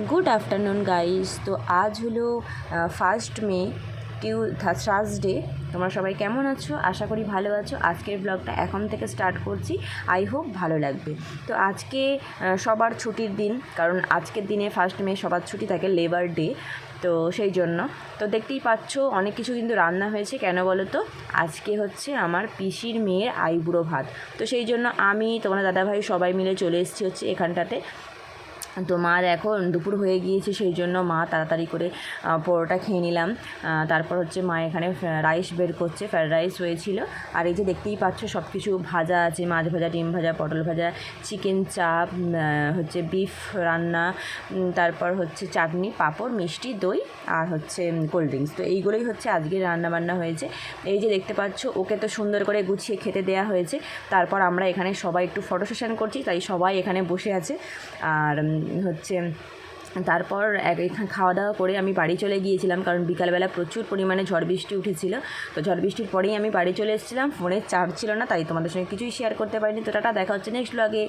Good afternoon guys. তো আজ হলো 1 মে, থার্সডে। তোমরা সবাই কেমন আছো? আশা করি ভালো আছো। আজকের ব্লগটা এখন থেকে স্টার্ট করছি, আই হোপ ভালো লাগবে। তো আজকে সবার ছুটির দিন, কারণ আজকের দিনে 1 মে সবার ছুটি থাকে, লেবার ডে। তো সেই জন্য তো দেখতেই পাচ্ছ অনেক কিছু কিন্তু রান্না হয়েছে। কেন বলো তো? আজকে হচ্ছে আমার পিসির মেয়ের আইবুড়ো ভাত। তো সেই জন্য আমি, তোমার দাদাভাই সবাই মিলে চলে এসেছি হচ্ছে এখানটাতে। তো মা এখন দুপুর হয়ে গিয়েছে, সেই জন্য মা তাড়াতাড়ি করে পরোটা খেয়ে নিলাম। তারপর হচ্ছে মা এখানে রাইস বের করছে, ফ্রায়েড রাইস হয়েছিল। আর এই যে দেখতেই পাচ্ছ সব কিছু ভাজা আছে, মাছ ভাজা, ডিম ভাজা, পটল ভাজা, চিকেন চাপ, হচ্ছে বিফ রান্না, তারপর হচ্ছে চাটনি, পাঁপড়, মিষ্টি, দই আর হচ্ছে কোল্ড ড্রিঙ্কস। তো এইগুলোই হচ্ছে আজকে রান্নাবান্না হয়েছে। এই যে দেখতে পাচ্ছ ওকে তো সুন্দর করে গুছিয়ে খেতে দেওয়া হয়েছে। তারপর আমরা এখানে সবাই একটু ফটো সেশন করছি, তাই সবাই এখানে বসে আছে। আর হচ্ছে তারপর এখানে খাওয়া দাওয়া করে আমি বাড়ি চলে গিয়েছিলাম, কারণ বিকালবেলা প্রচুর পরিমাণে ঝড় বৃষ্টি উঠেছিল। তো ঝড় বৃষ্টির পরেই আমি বাড়ি চলে এসেছিলাম। ফোনের চার্জ ছিল না, তাই তোমাদের সঙ্গে কিছুই শেয়ার করতে পারিনি। তো টাটা, দেখা হচ্ছে নেক্সট ব্লগে।